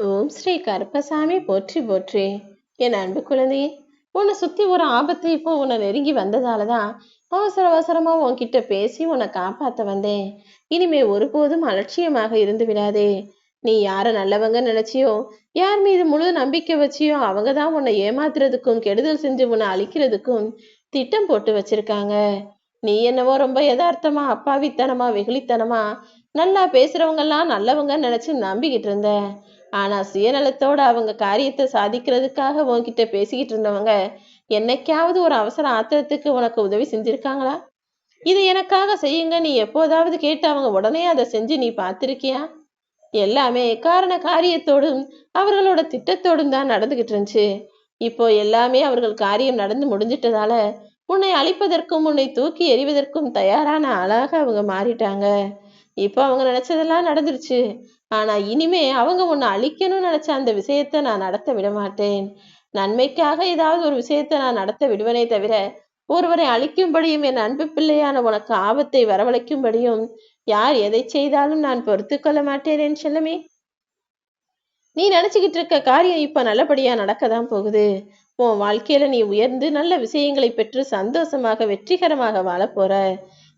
ஓம் ஸ்ரீ கருப்பசாமி போற்றி போற்றி. என் அன்பு குழந்தையே, உன்னை சுத்தி ஒரு ஆபத்து இப்போ உன்னை நெருங்கி வந்ததாலதான் அவசர அவசரமா உன்கிட்ட பேசி உன்னை காப்பாத்த வந்தேன். இனிமே ஒருபோதும் அலட்சியமாக இருந்து விடாதே. நீ யார நல்லவங்க நினைச்சியோ, யார் மீது முழு நம்பிக்கை வச்சியோ அவங்கதான் உன்னை ஏமாத்துறதுக்கும் கெடுதல் செஞ்சு உன்னை அழிக்கிறதுக்கும் திட்டம் போட்டு வச்சிருக்காங்க. நீ என்னவோ ரொம்ப யதார்த்தமா அப்பாவித்தனமா வெகுளித்தனமா நல்லா பேசுறவங்க எல்லாம் நல்லவங்க நினைச்சு நம்பிக்கிட்டு இருந்த. ஆனா சுயநலத்தோட அவங்க காரியத்தை சாதிக்கிறதுக்காக உன்கிட்ட பேசிக்கிட்டு இருந்தவங்க என்னைக்காவது ஒரு அவசர ஆத்திரத்துக்கு உனக்கு உதவி செஞ்சிருக்காங்களா? இது எனக்காக செய்யுங்க நீ எப்போதாவது கேட்டு அவங்க உடனே அதை செஞ்சு நீ பார்த்திருக்கியா? எல்லாமே காரண காரியத்தோடும் அவர்களோட திட்டத்தோடும் தான் நடந்துகிட்டு இருந்துச்சு. இப்போ எல்லாமே அவர்கள் காரியம் நடந்து முடிஞ்சிட்டதால உன்னை அழிப்பதற்கும் உன்னை தூக்கி எறிவதற்கும் தயாரான ஆளாக அவங்க மாறிட்டாங்க. இப்போ அவங்க நினைச்சதெல்லாம் நடந்துருச்சு. ஆனா இனிமே அவங்க உன்னை அழிக்கணும்னு நினைச்ச அந்த விஷயத்த நான் நடத்த விட மாட்டேன். நன்மைக்காக ஏதாவது ஒரு விஷயத்த நான் நடத்த விடுவனே தவிர ஒருவரை அழிக்கும்படியும் என் அன்பு பிள்ளையான உனக்கு ஆபத்தை வரவழைக்கும்படியும் யார் எதை செய்தாலும் நான் பொறுத்து கொள்ள மாட்டேன் என் செல்லமே. நீ நினைச்சுக்கிட்டு இருக்க காரியம் இப்ப நல்லபடியா நடக்கதான் போகுது. உன் வாழ்க்கையில நீ உயர்ந்து நல்ல விஷயங்களை பெற்று சந்தோஷமாக வெற்றிகரமாக வாழ போற.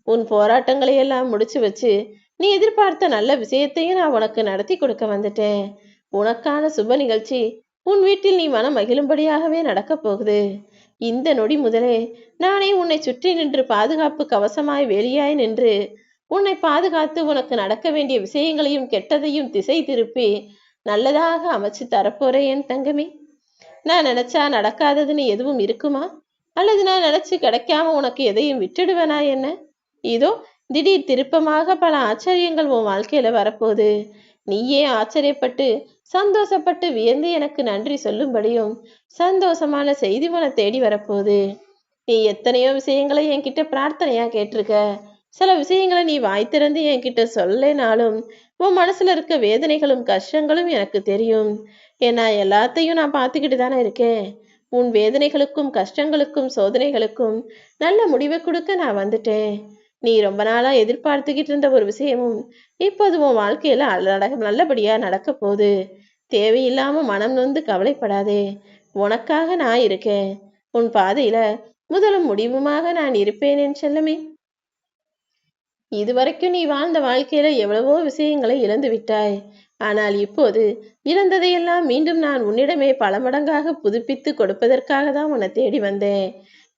உன் போராட்டங்களை எல்லாம் முடிச்சு வச்சு நீ எதிர்பார்த்த நல்ல விஷயத்தையும் நான் உனக்கு நடத்தி கொடுக்க வந்துட்டேன். உனக்கான சுப நிகழ்ச்சி உன் வீட்டில் நீ மனம் மகிழும்படியாகவே நடக்கப் போகுது. இந்த நொடி முதலே நானே உன்னை சுற்றி நின்று பாதுகாப்பு கவசமாய் வேலியாய் நின்று உன்னை பாதுகாத்து உனக்கு நடக்க வேண்டிய விஷயங்களையும் கெட்டதையும் திசை திருப்பி நல்லதாக அமைச்சு தரப்போறேன் என் தங்கமே. நான் நினைச்சா நடக்காததுன்னு எதுவும் இருக்குமா? அல்லது நான் நினைச்சு கிடைக்காம உனக்கு எதையும் விட்டுடுவேனா என்ன? இதோ திடீர் திருப்பமாக பல ஆச்சரியங்கள் உன் வாழ்க்கையில வரப்போகுது. நீயே ஆச்சரியப்பட்டு சந்தோஷப்பட்டு வியந்து எனக்கு நன்றி சொல்லும்படியும் சந்தோஷமான செய்தி உன தேடி வரப்போகுது. நீ எத்தனையோ விஷயங்களை என்கிட்ட பிரார்த்தனையா கேட்டிருக்க. சில விஷயங்களை நீ வாய் திறந்து என்கிட்ட சொல்லனாலும் உன் மனசுல இருக்க வேதனைகளும் கஷ்டங்களும் எனக்கு தெரியும். ஏன்னா எல்லாத்தையும் நான் பார்த்துக்கிட்டு தானே இருக்கேன். உன் வேதனைகளுக்கும் கஷ்டங்களுக்கும் சோதனைகளுக்கும் நல்ல முடிவை கொடுக்க நான் வந்துட்டேன். நீ ரொம்ப நாளா எதிர்பார்த்துக்கிட்டு இருந்த ஒரு விஷயமும் இப்போது உன் வாழ்க்கையில நல்லபடியா நடக்க போகுது. தேவையில்லாம மனம் நொந்து கவலைப்படாதே. உனக்காக நான் இருக்கேன். உன் பாதையில முதலும் முடிவுமாக நான் இருப்பேன் என் செல்லமே. இதுவரைக்கும் நீ வாழ்ந்த வாழ்க்கையில எவ்வளவோ விஷயங்களை இழந்து விட்டாய். ஆனால் இப்போது இழந்ததையெல்லாம் மீண்டும் நான் உன்னிடமே பல மடங்காக புதுப்பித்து கொடுப்பதற்காக தான் உன்னை தேடி வந்தேன்.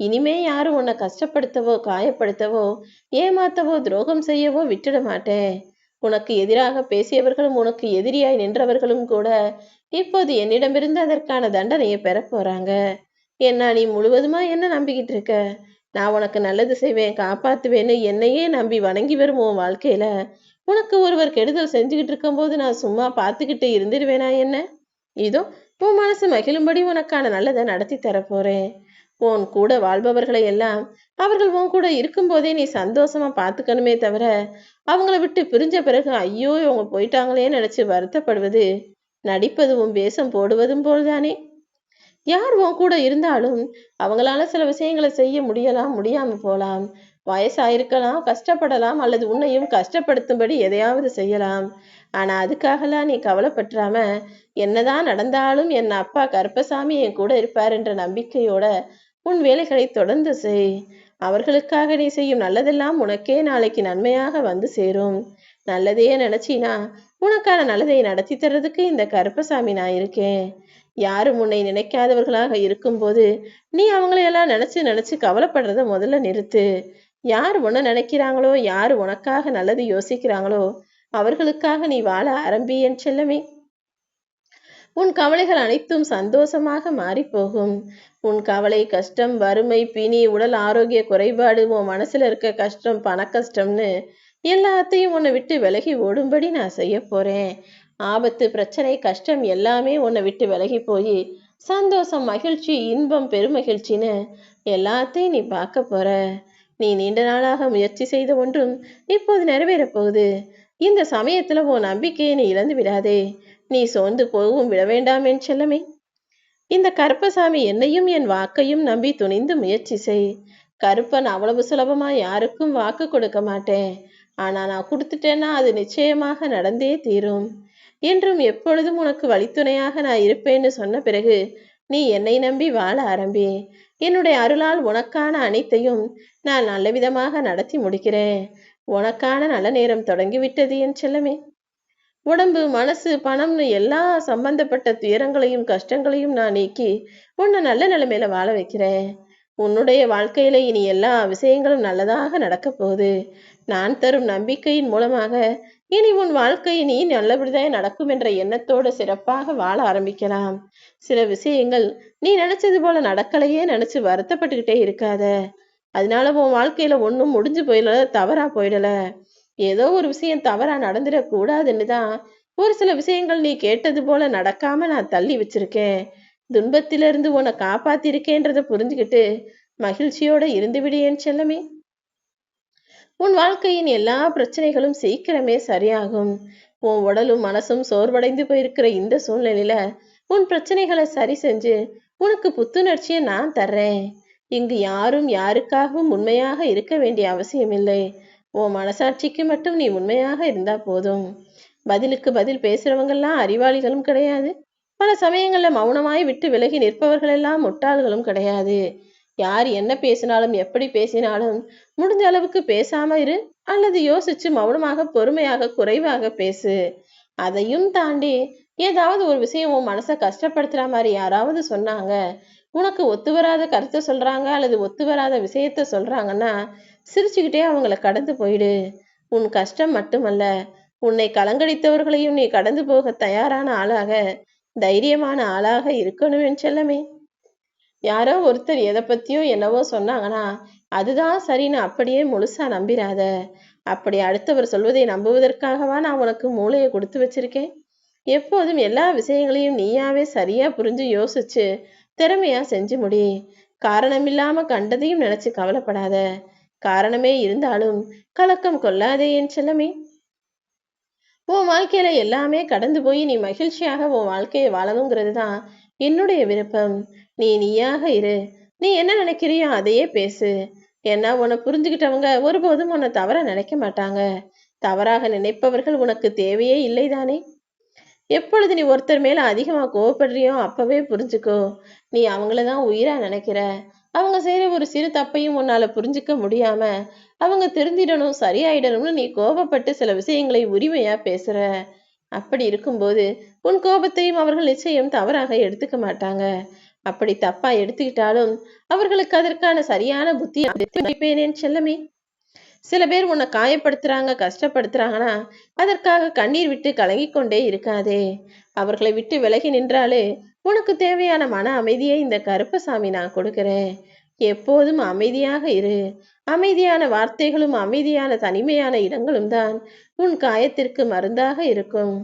இனிமே யாரும் உன்னை கஷ்டப்படுத்தவோ காயப்படுத்தவோ ஏமாத்தவோ துரோகம் செய்யவோ விட்டுட மாட்டேன். உனக்கு எதிராக பேசியவர்களும் உனக்கு எதிரியாய் நின்றவர்களும் கூட இப்போது என்னிடமிருந்து அதற்கான தண்டனையை பெற போறாங்க. ஏன்னா நீ முழுவதுமா என்ன நம்பிக்கிட்டு இருக்க. நான் உனக்கு நல்லது செய்வேன் காப்பாத்துவேன்னு என்னையே நம்பி வணங்கி வரும் உன் வாழ்க்கையில உனக்கு ஒருவர் கெடுதல் செஞ்சுக்கிட்டு இருக்கும்போது நான் சும்மா பார்த்துக்கிட்டு இருந்துடுவேனா என்ன? இதோ உன் மனசு மகிழும்படி உனக்கான நல்லதை நடத்தி தரப்போறேன். உன் கூட வாழ்பவர்களை எல்லாம் அவர்கள் உன் கூட இருக்கும்போதே நீ சந்தோஷமா பார்த்துக்கணுமே தவிர அவங்கள விட்டு பிரிஞ்ச பிறகு ஐயோ இவங்க போயிட்டாங்களே நினைச்சு வருத்தப்படுவது நடிப்பதும் வேஷம் போடுவதும் போல்தானே. யார் உன் கூட இருந்தாலும் அவங்களால சில விஷயங்களை செய்ய முடியலாம் முடியாம போலாம். வயசாயிருக்கலாம் கஷ்டப்படலாம் அல்லது உன்னையும் கஷ்டப்படுத்தும்படி எதையாவது செய்யலாம். ஆனா அதுக்காகலாம் நீ கவலைப்பட்டுறாம என்னதான் நடந்தாலும் என் அப்பா கருப்பசாமி என் கூட இருப்பார் என்ற நம்பிக்கையோட உன் வேலைகளை தொடர்ந்து செய். அவர்களுக்காக நீ செய்யும் நல்லதெல்லாம் உனக்கே நாளைக்கு நன்மையாக வந்து சேரும். நல்லதையே நினைச்சினா உனக்கான நல்லதை நடத்தி தர்றதுக்கு இந்த கருப்பசாமி நான் இருக்கேன். யாரும் உன்னை நினைக்காதவர்களாக இருக்கும்போது நீ அவங்களையெல்லாம் நினைச்சு நினைச்சு கவலைப்படுறத முதல்ல நிறுத்து. யார் உன்னை நினைக்கிறாங்களோ யார் உனக்காக நல்லது யோசிக்கிறாங்களோ அவர்களுக்காக நீ வாழ ஆரம்பி என் செல்லமே. உன் கவலைகள் அனைத்தும் சந்தோஷமாக மாறி போகும். உன் கவலை கஷ்டம் வறுமை பிணி உடல் ஆரோக்கிய குறைபாடு உன் மனசுல இருக்க கஷ்டம் பண கஷ்டம்னு எல்லாத்தையும் உன்னை விட்டு விலகி ஓடும்படி நான் செய்ய போறேன். ஆபத்து பிரச்சனை கஷ்டம் எல்லாமே உன்னை விட்டு விலகி போய் சந்தோஷம் மகிழ்ச்சி இன்பம் பெருமகிழ்ச்சின்னு எல்லாத்தையும் நீ பார்க்க போற. நீ நீண்ட நாளாக முயற்சி செய்த ஒன்றும் இப்போது நிறைவேறப் போகுது. இந்த சமயத்துல உன் நம்பிக்கையை நீ இழந்து விடாதே. நீ சோர்ந்து போகவும் விட வேண்டாம் என் செல்லமே. இந்த கருப்பசாமி என்னையும் என் வாக்கையும் நம்பி துணிந்து முயற்சி செய். கருப்பன் அவ்வளவு சுலபமா யாருக்கும் வாக்கு கொடுக்க மாட்டேன். ஆனா நான் கொடுத்துட்டேன்னா அது நிச்சயமாக நடந்தே தீரும். என்றும் எப்பொழுதும் உனக்கு வழித்துணையாக நான் இருப்பேன்னு சொன்ன பிறகு நீ என்னை நம்பி வாழ ஆரம்பி. என்னுடைய அருளால் உனக்கான அனைத்தையும் நான் நல்ல விதமாக நடத்தி முடிக்கிறேன். உனக்கான நல்ல நேரம் தொடங்கிவிட்டது என் செல்லமே. உடம்பு, மனசு, பணம்னு எல்லா சம்பந்தப்பட்ட துயரங்களையும் கஷ்டங்களையும் நான் நீக்கி உன்னை நல்ல நிலைமையில வாழ வைக்கிறேன். உன்னுடைய வாழ்க்கையில இனி எல்லா விஷயங்களும் நல்லதாக நடக்க போகுது. நான் தரும் நம்பிக்கையின் மூலமாக இனி உன் வாழ்க்கை நீ நல்லபடிதான் நடக்கும் என்ற எண்ணத்தோடு சிறப்பாக வாழ ஆரம்பிக்கலாம். சில விஷயங்கள் நீ நினைச்சது போல நடக்கலையே நினைச்சு வருத்தப்பட்டுக்கிட்டே இருக்காத. அதனால உன் வாழ்க்கையில ஒன்றும் முடிஞ்சு போயிடல, தவறா போயிடல. ஏதோ ஒரு விஷயம் தவறா நடந்துடக்கூடாதுன்னு தான் ஒரு சில விஷயங்கள் நீ கேட்டது போல நடக்காம நான் தள்ளி வச்சிருக்கேன். துன்பத்திலிருந்து உன்னை காப்பாத்திருக்கேன்றத புரிஞ்சுக்கிட்டு மகிழ்ச்சியோட இருந்து விடு என் செல்லமே. உன் வாழ்க்கையின் எல்லா பிரச்சனைகளும் சீக்கிரமே சரியாகும். உன் உடலும் மனசும் சோர்வடைந்து போயிருக்கிற இந்த சூழ்நிலையில உன் பிரச்சனைகளை சரி செஞ்சு உனக்கு புத்துணர்ச்சியை நான் தர்றேன். இங்கு யாரும் யாருக்காகவும் உண்மையாக இருக்க வேண்டிய அவசியம் இல்லை. உன் மனசாட்சிக்கு மட்டும் நீ உண்மையாக இருந்தா போதும். பதிலுக்கு பதில் பேசுறவங்கெல்லாம் அறிவாளிகளும் கிடையாது. பல சமயங்கள்ல மௌனமாய் விட்டு விலகி நிற்பவர்கள் எல்லாம் முட்டாள்களும் கிடையாது. யார் என்ன பேசினாலும் எப்படி பேசினாலும் முடிஞ்ச அளவுக்கு பேசாம இரு, அல்லது யோசிச்சு மௌனமாக பொறுமையாக குறைவாக பேசு. அதையும் தாண்டி ஏதாவது ஒரு விஷயம் உன் மனசை கஷ்டப்படுத்துற மாதிரி யாராவது சொன்னாங்க, உனக்கு ஒத்து வராத கருத்தை சொல்றாங்க அல்லது ஒத்து வராத விஷயத்த சொல்றாங்கன்னா சிரிச்சுக்கிட்டே அவங்கள கடந்து போயிடு. உன் கஷ்டம் மட்டுமல்ல, உன்னை கலங்கடித்தவர்களையும் நீ கடந்து போக தயாரான ஆளாக, தைரியமான ஆளாக இருக்கணும் என் செல்லமே. யாரோ ஒருத்தர் எதை பத்தியோ என்னவோ சொன்னாங்கன்னா அதுதான் சரின்னு அப்படியே முழுசா நம்பிராத. அப்படி அடுத்தவர் சொல்வதை நம்புவதற்காகவா நான் உனக்கு மூளையை கொடுத்து வச்சிருக்கேன்? எப்போதும் எல்லா விஷயங்களையும் நீயாவே சரியா புரிஞ்சு யோசிச்சு திறமையா செஞ்சு முடி. காரணமில்லாம கண்டதையும் நினைச்சு கவலைப்படாத. காரணமே இருந்தாலும் கலக்கம் கொள்ளாதே என் செல்லமே. உன் வாழ்க்கையில எல்லாமே கடந்து போய் நீ மகிழ்ச்சியாக உன் வாழ்க்கையை வாழணுங்கிறது தான் என்னுடைய விருப்பம். நீ நீயாக இரு. நீ என்ன நினைக்கிறியோ அதையே பேசு. ஏன்னா உன்னை புரிஞ்சுக்கிட்டவங்க ஒருபோதும் உன்னை தவற நினைக்க மாட்டாங்க. தவறாக நினைப்பவர்கள் உனக்கு தேவையே இல்லைதானே. எப்பொழுது நீ ஒருத்தர் மேல அதிகமா கோவப்படுறியோ அப்பவே புரிஞ்சுக்கோ, நீ அவங்களதான் உயிரா நினைக்கிற. அவங்க செய்யற ஒரு சிறு தப்பையும் உன்னால புரிஞ்சுக்க முடியாம அவங்க திருந்திடணும் சரியாயிடணும்னு நீ கோபப்பட்டு சில விஷயங்களை உரிமையா பேசுற. அப்படி இருக்கும்போது உன் கோபத்தையும் அவர்கள் நிச்சயம் தவறாக எடுத்துக்க மாட்டாங்க. அப்படி தப்பா எடுத்துக்கிட்டாலும் அவர்களுக்கு அதற்கான சரியான புத்தி வைப்பேனேன் செல்லமே. சில பேர் உன்னை காயப்படுத்துறாங்க, கஷ்டப்படுத்துறாங்கன்னா அதற்காக கண்ணீர் விட்டு கலங்கிக் கொண்டே இருக்காதே. அவர்களை விட்டு விலகி நின்றாலே உனக்கு தேவையான மன அமைதியை இந்த கருப்பசாமி நான் கொடுக்கிறேன். எப்போதும் அமைதியாக இரு. அமைதியான வார்த்தைகளும் அமைதியான தனிமையான இடங்களும் தான் உன் காயத்திற்கு மருந்தாக இருக்கும்.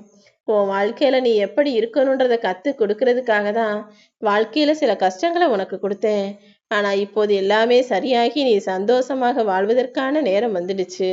உன் வாழ்க்கையில நீ எப்படி இருக்கணுன்றத கத்து கொடுக்கறதுக்காக தான் வாழ்க்கையில சில கஷ்டங்களை உனக்கு கொடுத்தேன். ஆனா இப்போது எல்லாமே சரியாகி நீ சந்தோஷமாக வாழ்வதற்கான நேரம் வந்துடுச்சு.